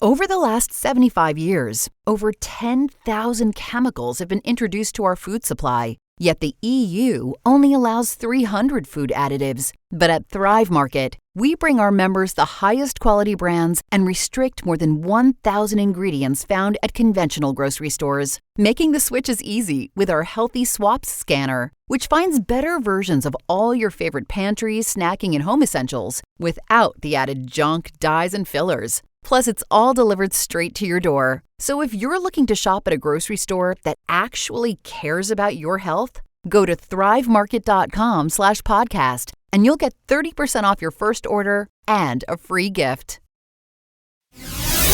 Over the last 75 years, over 10,000 chemicals have been introduced to our food supply. Yet the EU only allows 300 food additives. But at Thrive Market, we bring our members the highest quality brands and restrict more than 1,000 ingredients found at conventional grocery stores, making the switches easy with our Healthy Swaps scanner, which finds better versions of all your favorite pantry, snacking, and home essentials without the added junk, dyes, and fillers. Plus, it's all delivered straight to your door. So if you're looking to shop at a grocery store that actually cares about your health, go to thrivemarket.com/podcast and you'll get 30% off your first order and a free gift.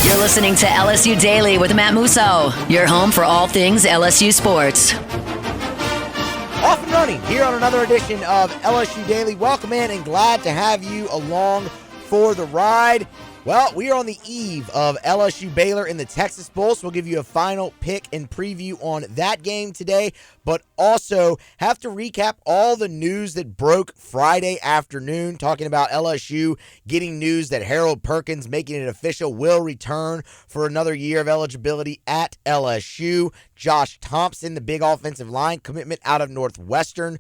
You're listening to LSU Daily with Matt Musso, your home for all things LSU sports. Off and running here on another edition of LSU Daily. Welcome in and glad to have you along for the ride. Well, we are on the eve of LSU-Baylor in the Texas Bowl, so we'll give you a final pick and preview on that game today, but also have to recap all the news that broke Friday afternoon, talking about LSU getting news that Harold Perkins, making it official, will return for another year of eligibility at LSU. Josh Thompson, the big offensive line commitment out of Northwestern,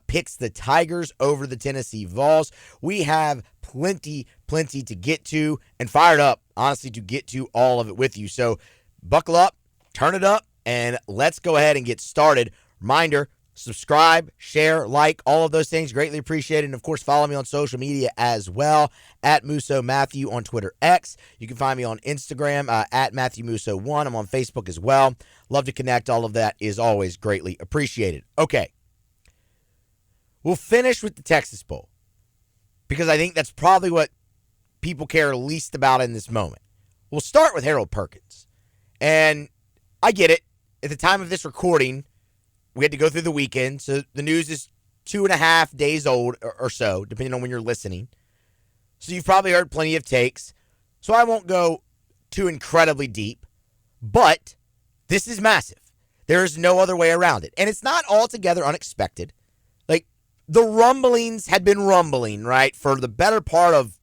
picks the Tigers over the Tennessee Vols. We have plenty to get to and fired up, honestly, to get to all of it with you. So buckle up, turn it up, and let's go ahead and get started. Reminder, subscribe, share, like, all of those things. Greatly appreciated. And, of course, follow me on social media as well, at Musso Matthew on Twitter X. You can find me on Instagram, at Matthew Musso1. I'm on Facebook as well. Love to connect. All of that is always greatly appreciated. Okay. We'll finish with the Texas Bowl, because I think that's probably what people care least about in this moment. We'll start with Harold Perkins. And I get it. At the time of this recording, we had to go through the weekend, so the news is 2.5 days old or so, depending on when you're listening. So you've probably heard plenty of takes. So I won't go too incredibly deep. But this is massive. There is no other way around it. And it's not altogether unexpected. Like, the rumblings had been rumbling, right, for the better part of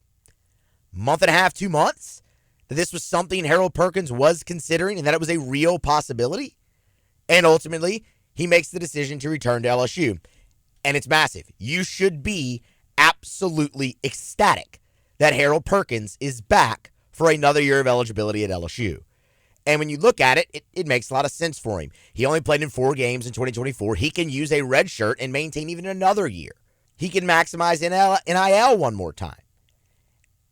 month and a half, 2 months, that this was something Harold Perkins was considering and that it was a real possibility. And ultimately, he makes the decision to return to LSU. And it's massive. You should be absolutely ecstatic that Harold Perkins is back for another year of eligibility at LSU. And when you look at it, it makes a lot of sense for him. He only played in 4 games in 2024. He can use a red shirt and maintain even another year. He can maximize NIL one more time.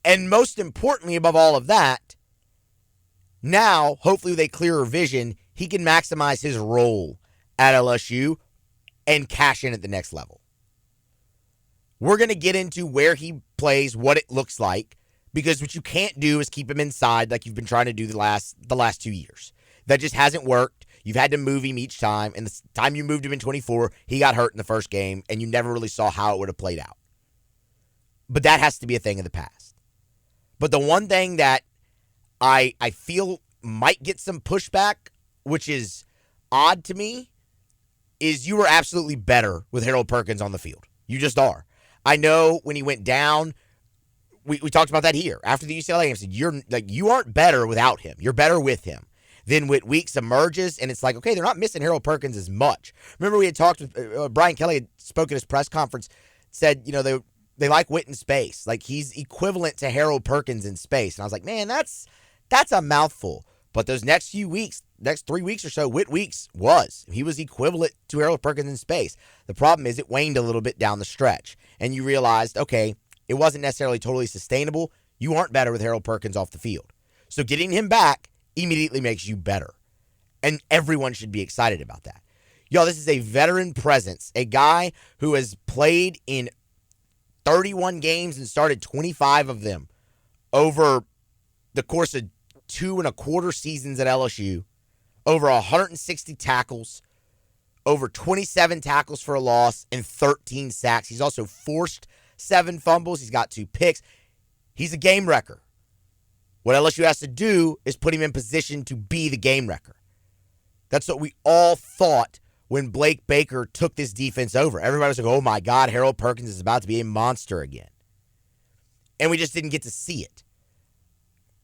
And most importantly, above all of that, now, hopefully with a clearer vision, he can maximize his role at LSU and cash in at the next level. We're going to get into where he plays, what it looks like, because what you can't do is keep him inside like you've been trying to do the last 2 years. That just hasn't worked. You've had to move him each time, and the time you moved him in 24, he got hurt in the first game, and you never really saw how it would have played out. But that has to be a thing of the past. But the one thing that I feel might get some pushback, which is odd to me, is you were absolutely better with Harold Perkins on the field. You just are. I know when he went down, we talked about that here. After the UCLA game, I said, you aren't better without him. You're better with him. Then Whit Weeks emerges, and it's like, okay, they're not missing Harold Perkins as much. Remember we had talked with Brian Kelly had spoken at his press conference, said, they like Whit in space. Like, he's equivalent to Harold Perkins in space. And I was like, man, that's a mouthful. But those next 3 weeks or so, Whit Weeks he was equivalent to Harold Perkins in space. The problem is it waned a little bit down the stretch. And you realized, okay, it wasn't necessarily totally sustainable. You aren't better with Harold Perkins off the field. So getting him back immediately makes you better. And everyone should be excited about that. Y'all, this is a veteran presence. A guy who has played in 31 games and started 25 of them over the course of 2.25 seasons at LSU, over 160 tackles, over 27 tackles for a loss, and 13 sacks. He's also forced 7 fumbles. He's got 2 picks. He's a game wrecker. What LSU has to do is put him in position to be the game wrecker. That's what we all thought when Blake Baker took this defense over. Everybody was like, oh my God, Harold Perkins is about to be a monster again. And we just didn't get to see it.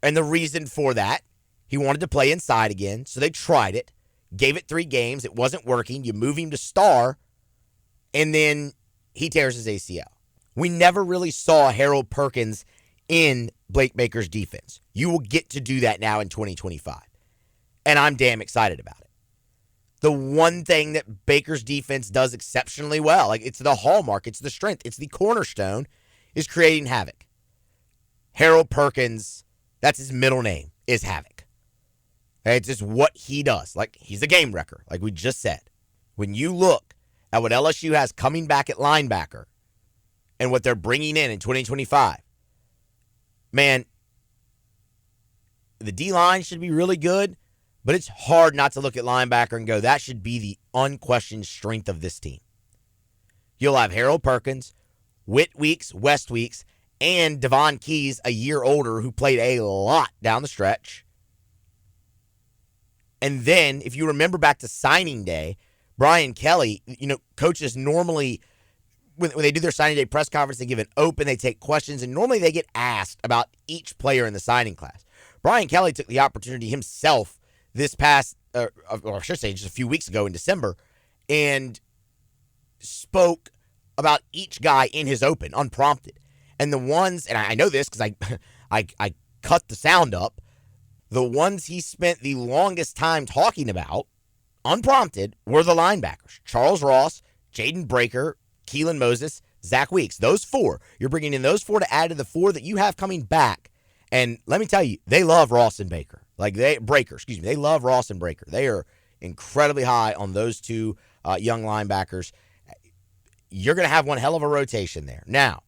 And the reason for that, he wanted to play inside again, so they tried it, gave it 3 games. It wasn't working. You move him to star, and then he tears his ACL. We never really saw Harold Perkins in Blake Baker's defense. You will get to do that now in 2025, and I'm damn excited about it. The one thing that Baker's defense does exceptionally well, like it's the hallmark, it's the strength, it's the cornerstone, is creating havoc. Harold Perkins, that's his middle name, is Havoc. It's just what he does. Like, he's a game wrecker, like we just said. When you look at what LSU has coming back at linebacker and what they're bringing in 2025, man, the D-line should be really good, but it's hard not to look at linebacker and go, that should be the unquestioned strength of this team. You'll have Harold Perkins, Whit Weeks, West Weeks, and Devon Keys, a year older, who played a lot down the stretch. And then, if you remember back to signing day, Brian Kelly, coaches normally, when they do their signing day press conference, they give an open, they take questions, and normally they get asked about each player in the signing class. Brian Kelly took the opportunity himself this past, or I should say just a few weeks ago in December, and spoke about each guy in his open, unprompted. And the ones, and I know this because I cut the sound up, the ones he spent the longest time talking about, unprompted, were the linebackers. Charles Ross, Jaden Breaker, Keelan Moses, Zach Weeks. Those 4. You're bringing in those 4 to add to the 4 that you have coming back. And let me tell you, they love Ross and Baker. They love Ross and Breaker. They are incredibly high on those 2 young linebackers. You're going to have one hell of a rotation there. Now,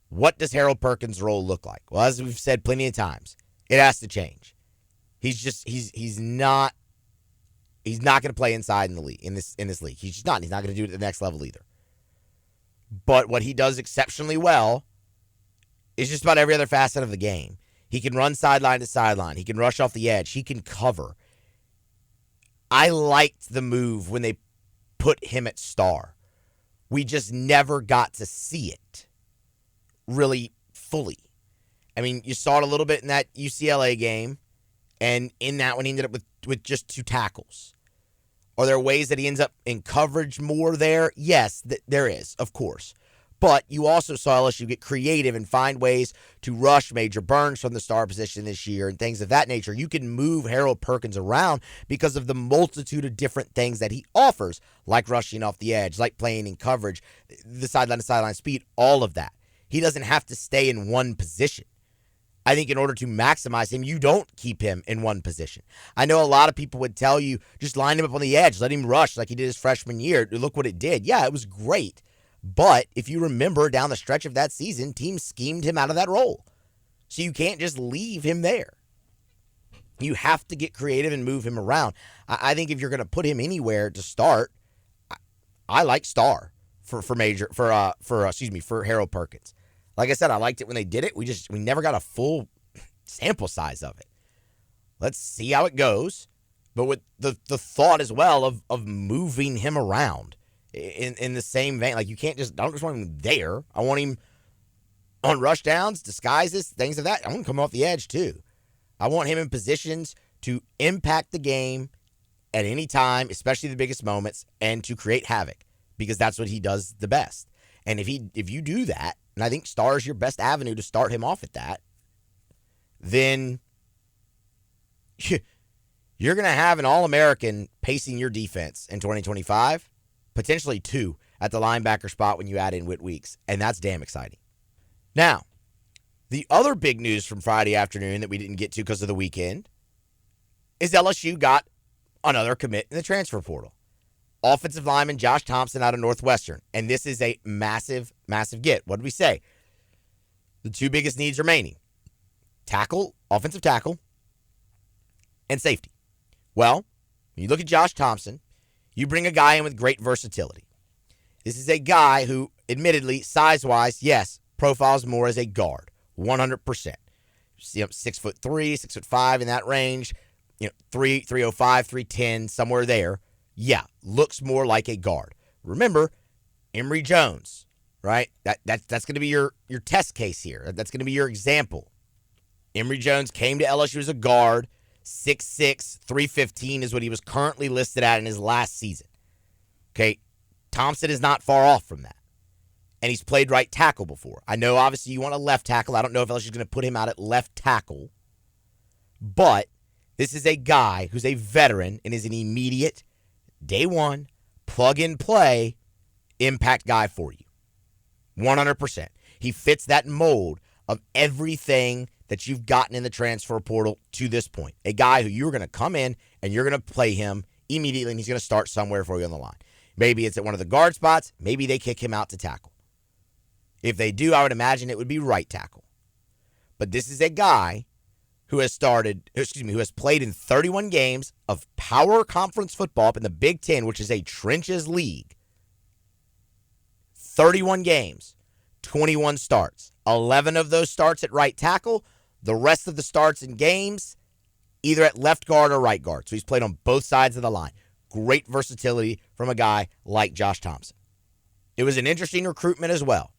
what does Harold Perkins' role look like? Well, as we've said plenty of times, it has to change. He's not going to play inside in the league in this league. He's just not. He's not going to do it at the next level either. But what he does exceptionally well is just about every other facet of the game. He can run sideline to sideline. He can rush off the edge. He can cover. I liked the move when they put him at star. We just never got to see it really fully. I mean, you saw it a little bit in that UCLA game, and in that one he ended up with just 2 tackles. Are there ways that he ends up in coverage more there? Yes, there is, of course. But you also saw LSU get creative and find ways to rush Major Burns from the star position this year and things of that nature. You can move Harold Perkins around because of the multitude of different things that he offers, like rushing off the edge, like playing in coverage, the sideline-to-sideline speed, all of that. He doesn't have to stay in one position. I think in order to maximize him, you don't keep him in one position. I know a lot of people would tell you, just line him up on the edge, let him rush like he did his freshman year. Look what it did. Yeah, it was great. But if you remember down the stretch of that season, teams schemed him out of that role. So you can't just leave him there. You have to get creative and move him around. I think if you're going to put him anywhere to start, I like star for Harold Perkins. Like I said, I liked it when they did it. We never got a full sample size of it. Let's see how it goes. But with the thought as well of moving him around in the same vein. Like, I don't just want him there. I want him on rush downs, disguises, things of that. I want him to come off the edge too. I want him in positions to impact the game at any time, especially the biggest moments, and to create havoc, because that's what he does the best. And if you do that, and I think star is your best avenue to start him off at that, then you're going to have an All-American pacing your defense in 2025, potentially 2 at the linebacker spot when you add in Whit Weeks, and that's damn exciting. Now, the other big news from Friday afternoon that we didn't get to because of the weekend is LSU got another commit in the transfer portal. Offensive lineman Josh Thompson out of Northwestern, and this is a massive, massive get. What did we say? The 2 biggest needs remaining: tackle, offensive tackle, and safety. Well, when you look at Josh Thompson, you bring a guy in with great versatility. This is a guy who, admittedly, size-wise, yes, profiles more as a guard, 100%. 6'3", 6'5", in that range, 305, 310, somewhere there. Yeah, looks more like a guard. Remember, Emory Jones, right? That's going to be your test case here. That's going to be your example. Emory Jones came to LSU as a guard. 6'6", 315 is what he was currently listed at in his last season. Okay, Thompson is not far off from that. And he's played right tackle before. I know, obviously, you want a left tackle. I don't know if LSU's going to put him out at left tackle. But this is a guy who's a veteran and is an immediate, day one, plug-and-play impact guy for you. 100%. He fits that mold of everything that you've gotten in the transfer portal to this point. A guy who you're going to come in and you're going to play him immediately, and he's going to start somewhere for you on the line. Maybe it's at one of the guard spots. Maybe they kick him out to tackle. If they do, I would imagine it would be right tackle. But this is a guy who has played in 31 games of power conference football up in the Big Ten, which is a trenches league. 31 games, 21 starts. 11 of those starts at right tackle. The rest of the starts in games, either at left guard or right guard. So he's played on both sides of the line. Great versatility from a guy like Josh Thompson. It was an interesting recruitment as well.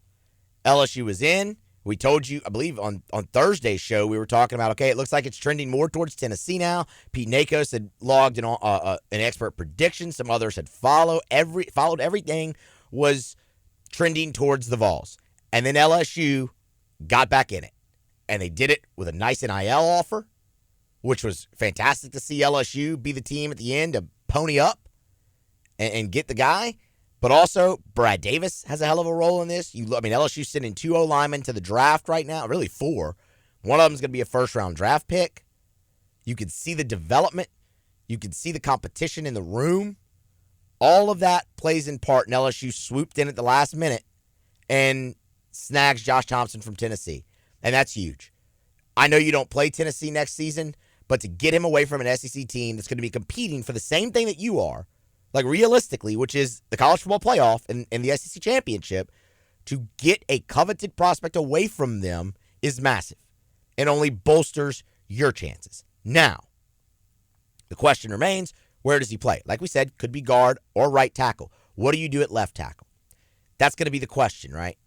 LSU was in. We told you, I believe, on Thursday's show, we were talking about, okay, it looks like it's trending more towards Tennessee now. Pete Nakos had logged an expert prediction. Some others had followed. Everything was trending towards the Vols. And then LSU got back in it. And they did it with a nice NIL offer, which was fantastic to see LSU be the team at the end to pony up and get the guy. But also, Brad Davis has a hell of a role in this. LSU's sending 2 O-linemen to the draft right now, really 4. One of them is going to be a first-round draft pick. You can see the development. You can see the competition in the room. All of that plays in part, and LSU swooped in at the last minute and snags Josh Thompson from Tennessee. And that's huge. I know you don't play Tennessee next season, but to get him away from an SEC team that's going to be competing for the same thing that you are, like realistically, which is the college football playoff and the SEC championship, to get a coveted prospect away from them is massive and only bolsters your chances. Now, the question remains, where does he play? Like we said, could be guard or right tackle. What do you do at left tackle? That's going to be the question, right?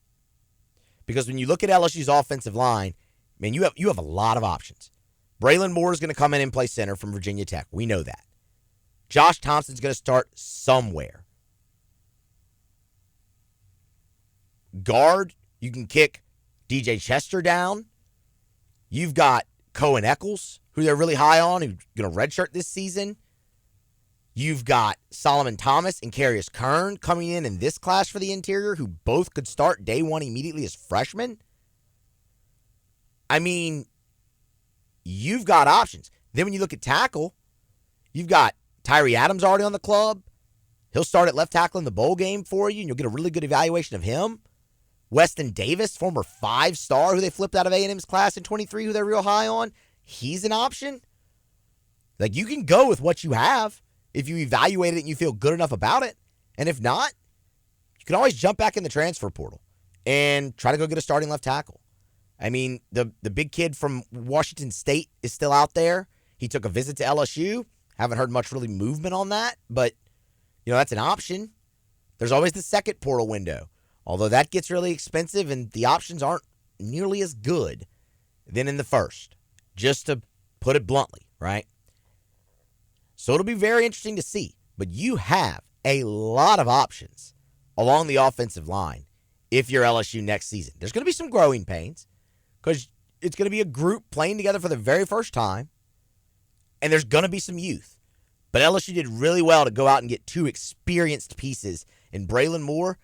Because when you look at LSU's offensive line, man, you have a lot of options. Braylon Moore is going to come in and play center from Virginia Tech. We know that. Josh Thompson's going to start somewhere. Guard, you can kick DJ Chester down. You've got Cohen Eccles, who they're really high on, who's going to redshirt this season. You've got Solomon Thomas and Carius Kern coming in this class for the interior, who both could start day one immediately as freshmen. I mean, you've got options. Then when you look at tackle, you've got Tyree Adams already on the club. He'll start at left tackle in the bowl game for you, and you'll get a really good evaluation of him. Weston Davis, former 5-star who they flipped out of A&M's class in 23, who they're real high on, he's an option. Like, you can go with what you have if you evaluate it and you feel good enough about it. And if not, you can always jump back in the transfer portal and try to go get a starting left tackle. I mean, the big kid from Washington State is still out there. He took a visit to LSU. Haven't heard much really movement on that, but, that's an option. There's always the second portal window, although that gets really expensive and the options aren't nearly as good than in the first, just to put it bluntly, right? So it'll be very interesting to see, but you have a lot of options along the offensive line if you're LSU next season. There's going to be some growing pains because it's going to be a group playing together for the very first time, and there's going to be some youth. But LSU did really well to go out and get 2 experienced pieces in Braylon Moore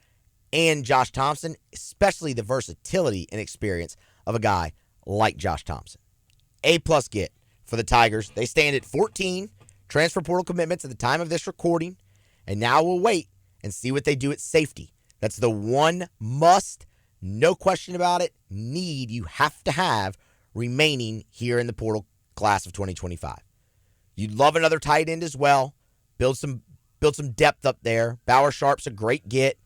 and Josh Thompson, especially the versatility and experience of a guy like Josh Thompson. A-plus get for the Tigers. They stand at 14 transfer portal commitments at the time of this recording, and now we'll wait and see what they do at safety. That's the one must, no question about it, need you have to have remaining here in the portal class of 2025. You'd love another tight end as well. Build some depth up there. Bauer Sharp's a great get.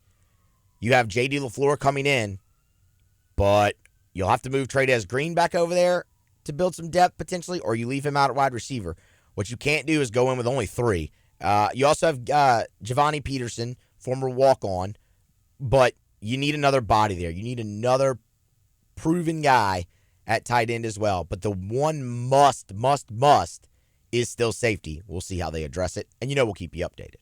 You have J.D. LaFleur coming in, but you'll have to move Tradez Green back over there to build some depth potentially, or you leave him out at wide receiver. What you can't do is go in with only 3. You also have Giovanni Peterson, former walk-on, but you need another body there. You need another proven guy at tight end as well. But the one must is still safety. We'll see how they address it, and we'll keep you updated.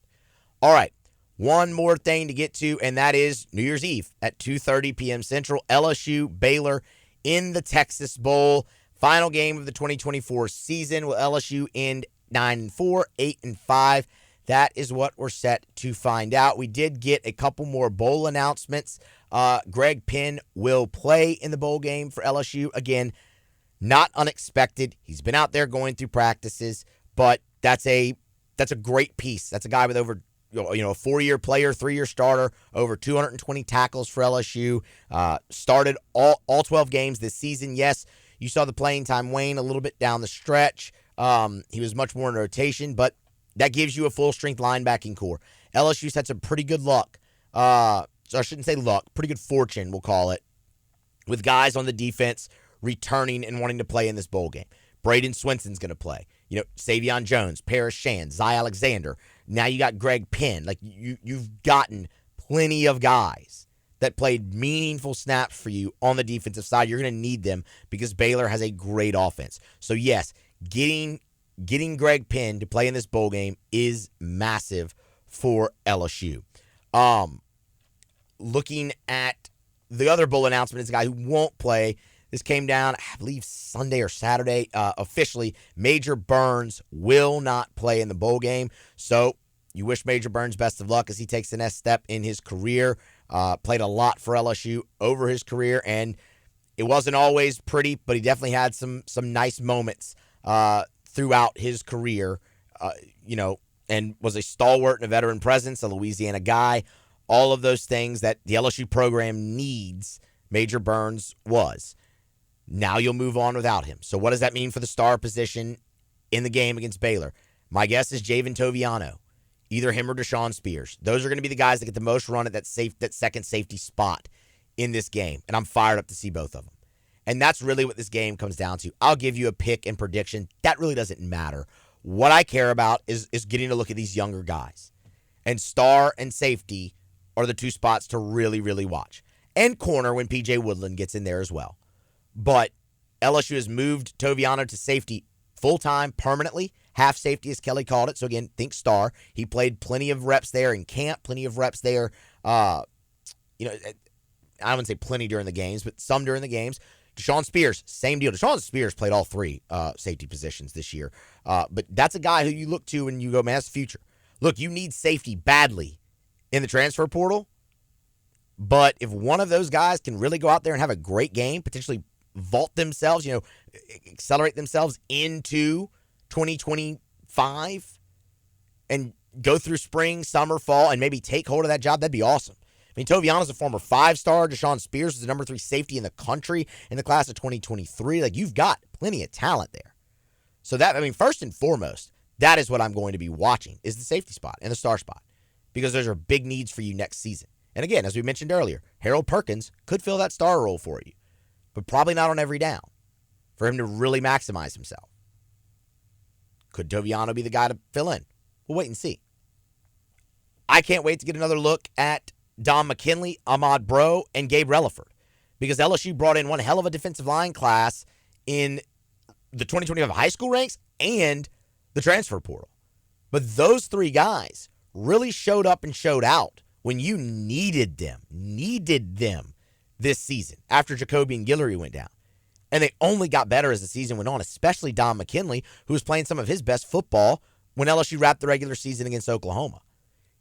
All right, one more thing to get to, and that is New Year's Eve at 2:30 p.m. Central, LSU-Baylor in the Texas Bowl. Final game of the 2024 season. Will LSU end 9-4, 8-5? That is what we're set to find out. We did get a couple more bowl announcements. Greg Penn will play in the bowl game for LSU. Again, not unexpected. He's been out there going through practices, but that's a great piece. That's a guy with over a 4-year player, 3-year starter, over 220 tackles for LSU. Started all 12 games this season. Yes, you saw the playing time wane a little bit down the stretch. He was much more in rotation, but that gives you a full-strength linebacking core. LSU's had some pretty good luck. So I shouldn't say luck, pretty good fortune, we'll call it, with guys on the defense returning and wanting to play in this bowl game. Braden Swenson's going to play. Savion Jones, Paris Shand, Zy Alexander. Now you got Greg Penn. Like, you've gotten plenty of guys that played meaningful snaps for you on the defensive side. You're going to need them because Baylor has a great offense. So, yes, getting Greg Penn to play in this bowl game is massive for LSU. Looking at the other bowl announcement is a guy who won't play. This came down, I believe, Sunday or Saturday. Officially, Major Burns will not play in the bowl game. So you wish Major Burns best of luck as he takes the next step in his career. Played a lot for LSU over his career, and it wasn't always pretty, but he definitely had some nice moments throughout his career, and was a stalwart and a veteran presence, a Louisiana guy. All of those things that the LSU program needs, Major Burns was. Now you'll move on without him. So what does that mean for the star position in the game against Baylor? My guess is Javen Toviano, either him or Deshaun Spears. Those are going to be the guys that get the most run at that second safety spot in this game, and I'm fired up to see both of them. And that's really what this game comes down to. I'll give you a pick and prediction. That really doesn't matter. What I care about is getting to look at these younger guys. And star and safety are the two spots to really, really watch. And corner when P.J. Woodland gets in there as well. But LSU has moved Toviano to safety full-time, permanently. Half safety, as Kelly called it. So, again, think star. He played plenty of reps there in camp, plenty of reps there. I wouldn't say plenty during the games, but some during the games. Deshaun Spears, same deal. Deshaun Spears played all three safety positions this year. But that's a guy who you look to and you go, man, that's the future. Look, you need safety badly in the transfer portal, but if one of those guys can really go out there and have a great game, potentially vault themselves, accelerate themselves into 2025 and go through spring, summer, fall, and maybe take hold of that job, that'd be awesome. I mean, Toviano's a former 5-star. Deshaun Spears is the number 3 safety in the country in the class of 2023. Like, you've got plenty of talent there. So first and foremost, that is what I'm going to be watching, is the safety spot and the star spot, because those are big needs for you next season. And again, as we mentioned earlier, Harold Perkins could fill that star role for you, but probably not on every down for him to really maximize himself. Could Toviano be the guy to fill in? We'll wait and see. I can't wait to get another look at Dom McKinley, Ahmad Bro, and Gabe Relaford, because LSU brought in one hell of a defensive line class in the 2025 high school ranks and the transfer portal. But those three guys really showed up and showed out when you needed them this season after Jacoby and Guillory went down. And they only got better as the season went on, especially Dom McKinley, who was playing some of his best football when LSU wrapped the regular season against Oklahoma.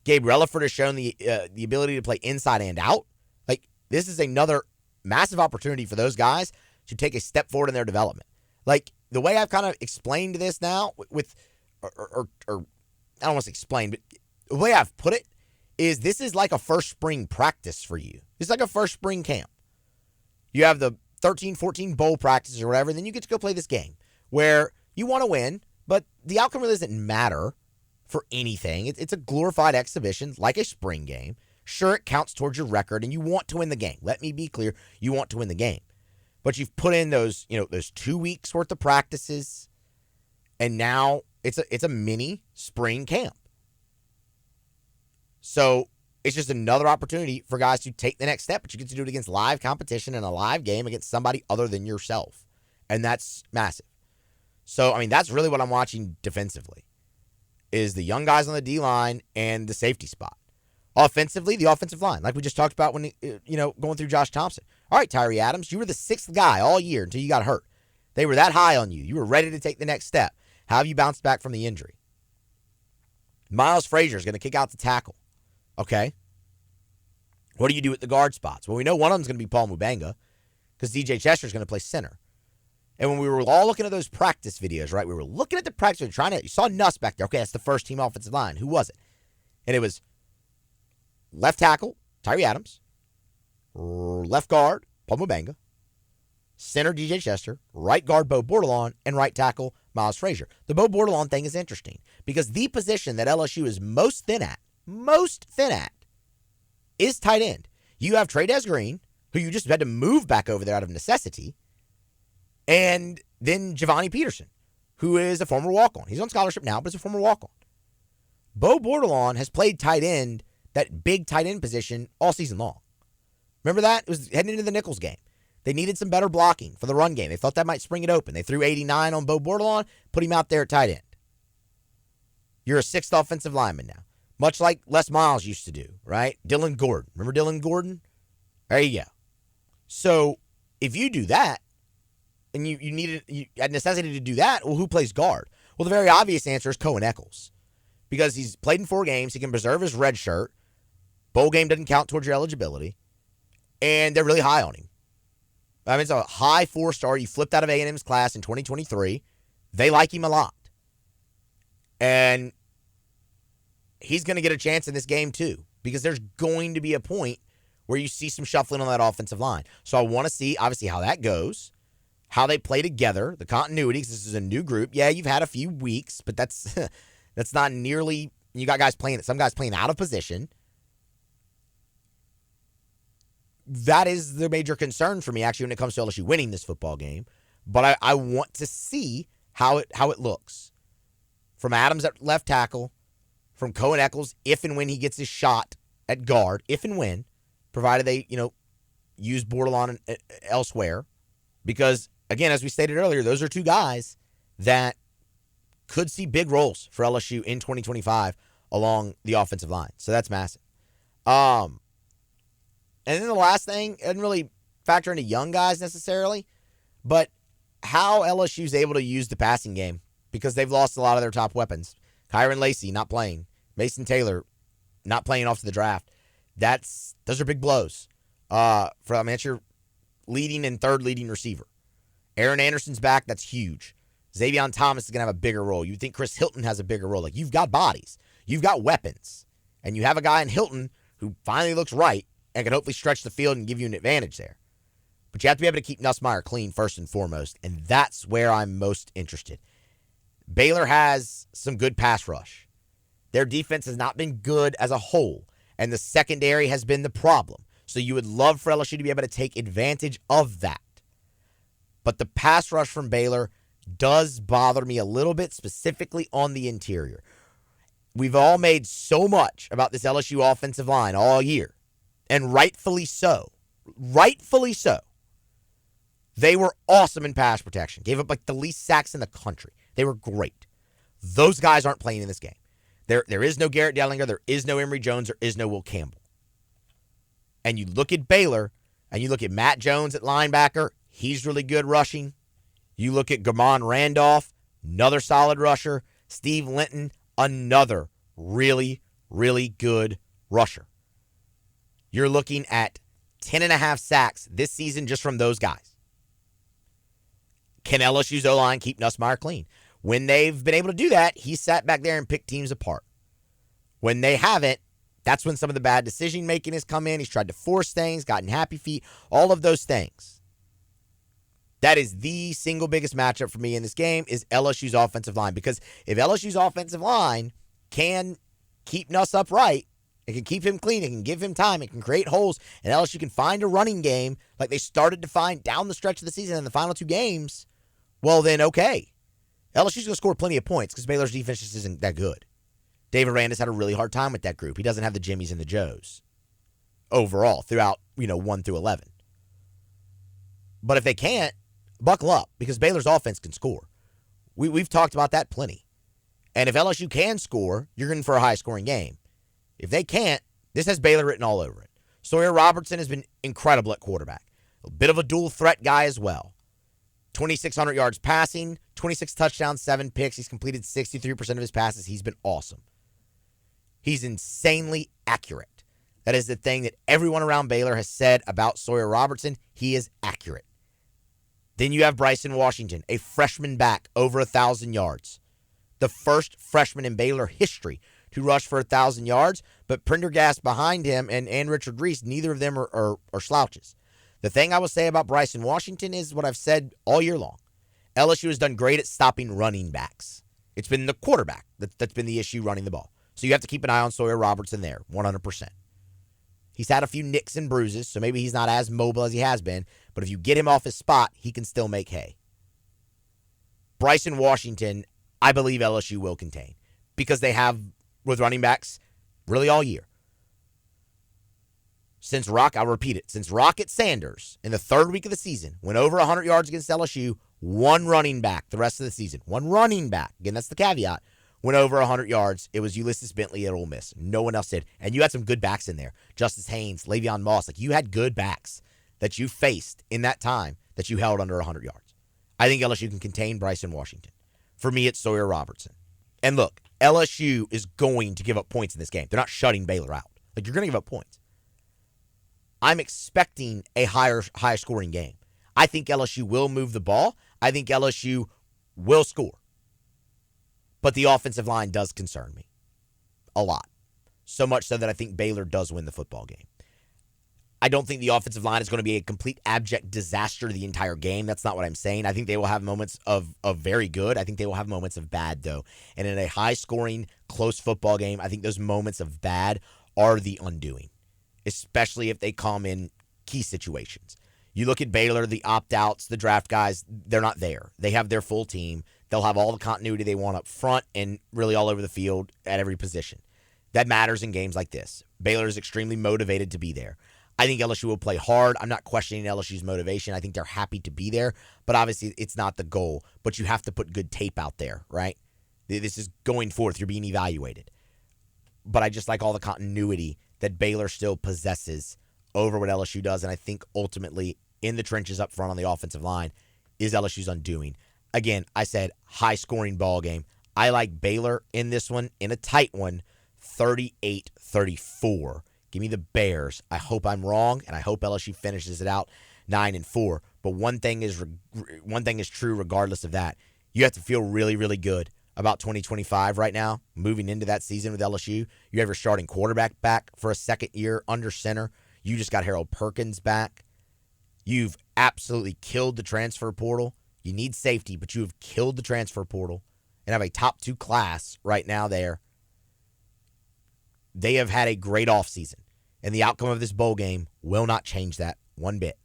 Gabe Relaford has shown the ability to play inside and out. Like, this is another massive opportunity for those guys to take a step forward in their development. Like, the way I've kind of explained this now or I don't want to explain, but the way I've put it is this is like a first spring practice for you. It's like a first spring camp. You have the 13, 14 bowl practices or whatever, and then you get to go play this game where you want to win, but the outcome really doesn't matter for anything. It's a glorified exhibition like a spring game. Sure, it counts towards your record, and you want to win the game. Let me be clear. You want to win the game. But you've put in those 2 weeks worth of practices, and now it's a mini spring camp. So it's just another opportunity for guys to take the next step, but you get to do it against live competition and a live game against somebody other than yourself. And that's massive. So, that's really what I'm watching defensively, is the young guys on the D-line and the safety spot. Offensively, the offensive line, like we just talked about when, going through Josh Thompson. All right, Tyree Adams, you were the 6th guy all year until you got hurt. They were that high on you. You were ready to take the next step. How have you bounced back from the injury? Miles Frazier is going to kick out the tackle. Okay. What do you do at the guard spots? Well, we know one of them is going to be Paul Mubanga because DJ Chester is going to play center. And when we were all looking at those practice videos, right, we were looking at the practice video, you saw Nuss back there. Okay, that's the first team offensive line. Who was it? And it was left tackle, Tyree Adams, left guard, Paul Mubanga, center, DJ Chester, right guard, Bo Bordelon, and right tackle, Miles Frazier. The Bo Bordelon thing is interesting because the position that LSU is most thin at, is tight end. You have Trey Green, who you just had to move back over there out of necessity, and then Giovanni Peterson, who is a former walk-on. He's on scholarship now, but he's a former walk-on. Bo Bordelon has played tight end, that big tight end position, all season long. Remember that? It was heading into the Nichols game. They needed some better blocking for the run game. They thought that might spring it open. They threw 89 on Bo Bordelon, put him out there at tight end. You're a 6th offensive lineman now, much like Les Miles used to do, right? Dylan Gordon. Remember Dylan Gordon? There you go. So if you do that, and you had necessity to do that, well, who plays guard? Well, the very obvious answer is Cohen Eccles. Because he's played in 4 games, he can preserve his red shirt. Bowl game doesn't count towards your eligibility. And they're really high on him. It's a high 4-star. You flipped out of A&M's class in 2023. They like him a lot. And he's going to get a chance in this game too. Because there's going to be a point where you see some shuffling on that offensive line. So I want to see, obviously, how that goes. How they play together, the continuity, because this is a new group. Yeah, you've had a few weeks, but that's not nearly, you got some guys playing out of position. That is the major concern for me, actually, when it comes to LSU winning this football game. But I want to see how it looks. From Adams at left tackle, from Cohen Eccles, if and when he gets his shot at guard, if and when, provided they, use Bordelon elsewhere. Because, again, as we stated earlier, those are 2 guys that could see big roles for LSU in 2025 along the offensive line. So that's massive. And then the last thing, it doesn't really factor into young guys necessarily, but how LSU's able to use the passing game because they've lost a lot of their top weapons. Kyron Lacey not playing. Mason Taylor not playing off to the draft. Those are big blows. That's your leading and third leading receiver. Aaron Anderson's back. That's huge. Xavion Thomas is going to have a bigger role. You think Chris Hilton has a bigger role. Like, you've got bodies. You've got weapons. And you have a guy in Hilton who finally looks right and can hopefully stretch the field and give you an advantage there. But you have to be able to keep Nussmeier clean first and foremost, and that's where I'm most interested. Baylor has some good pass rush. Their defense has not been good as a whole, and the secondary has been the problem. So you would love for LSU to be able to take advantage of that. But the pass rush from Baylor does bother me a little bit, specifically on the interior. We've all made so much about this LSU offensive line all year, and rightfully so. Rightfully so. They were awesome in pass protection. Gave up like the least sacks in the country. They were great. Those guys aren't playing in this game. There is no Garrett Dellinger. There is no Emory Jones. There is no Will Campbell. And you look at Baylor, and you look at Matt Jones at linebacker. He's really good rushing. You look at Gamon Randolph, another solid rusher. Steve Linton, another really, really good rusher. You're looking at 10.5 sacks this season just from those guys. Can LSU's O-line keep Nussmeier clean? When they've been able to do that, he sat back there and picked teams apart. When they haven't, that's when some of the bad decision-making has come in. He's tried to force things, gotten happy feet, all of those things. That is the single biggest matchup for me in this game is LSU's offensive line. Because if LSU's offensive line can keep Nuss upright, it can keep him clean, it can give him time, it can create holes, and LSU can find a running game like they started to find down the stretch of the season in the final 2 games, well then, okay. LSU's going to score plenty of points because Baylor's defense just isn't that good. David Randis had a really hard time with that group. He doesn't have the Jimmies and the Joes overall throughout, 1 through 11. But if they can't, buckle up because Baylor's offense can score. We've talked about that plenty. And if LSU can score, you're in for a high-scoring game. If they can't, this has Baylor written all over it. Sawyer Robertson has been incredible at quarterback. A bit of a dual-threat guy as well. 2,600 yards passing, 26 touchdowns, 7 picks. He's completed 63% of his passes. He's been awesome. He's insanely accurate. That is the thing that everyone around Baylor has said about Sawyer Robertson. He is accurate. Then you have Bryson Washington, a freshman back, over 1,000 yards. The first freshman in Baylor history to rush for 1,000 yards, but Prendergast behind him and Richard Reese, neither of them are slouches. The thing I will say about Bryson Washington is what I've said all year long. LSU has done great at stopping running backs. It's been the quarterback that's been the issue running the ball. So you have to keep an eye on Sawyer Robertson there, 100%. He's had a few nicks and bruises, so maybe he's not as mobile as he has been, but if you get him off his spot, he can still make hay. Bryson Washington, I believe LSU will contain because they have, with running backs, really all year. I'll repeat it, since Rocket Sanders in the third week of the season went over 100 yards against LSU, one running back the rest of the season. One running back, again, that's the caveat, went over 100 yards. It was Ulysses Bentley at Ole Miss. No one else did. And you had some good backs in there. Justice Haynes, Le'Veon Moss. Like, you had good backs that you faced in that time that you held under 100 yards. I think LSU can contain Bryson Washington. For me, it's Sawyer Robertson. And look, LSU is going to give up points in this game. They're not shutting Baylor out. Like, you're going to give up points. I'm expecting a higher scoring game. I think LSU will move the ball. I think LSU will score. But the offensive line does concern me a lot. So much so that I think Baylor does win the football game. I don't think the offensive line is going to be a complete abject disaster the entire game. That's not what I'm saying. I think they will have moments of very good. I think they will have moments of bad, though. And in a high-scoring, close football game, I think those moments of bad are the undoing, especially if they come in key situations. You look at Baylor, the opt-outs, the draft guys, they're not there. They have their full team. They'll have all the continuity they want up front and really all over the field at every position. That matters in games like this. Baylor is extremely motivated to be there. I think LSU will play hard. I'm not questioning LSU's motivation. I think they're happy to be there, but obviously it's not the goal. But you have to put good tape out there, right? This is going forth. You're being evaluated. But I just like all the continuity that Baylor still possesses over what LSU does, and I think ultimately in the trenches up front on the offensive line is LSU's undoing. Again, I said high-scoring ball game. I like Baylor in this one, in a tight one, 38-34. Give me the Bears. I hope I'm wrong, and I hope LSU finishes it out 9-4. But one thing is true regardless of that. You have to feel really, really good about 2025 right now, moving into that season with LSU. You have your starting quarterback back for a second year under center. You just got Harold Perkins back. You've absolutely killed the transfer portal. You need safety, but you have killed the transfer portal and have a top 2 class right now there. They have had a great offseason, and the outcome of this bowl game will not change that one bit.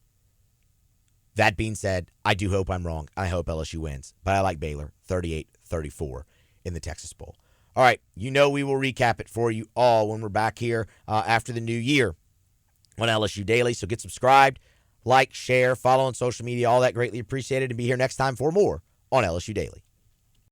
That being said, I do hope I'm wrong. I hope LSU wins, but I like Baylor 38-34 in the Texas Bowl. All right, we will recap it for you all when we're back here after the new year on LSU Daily. So get subscribed, like, share, follow on social media, all that greatly appreciated, and be here next time for more on LSU Daily.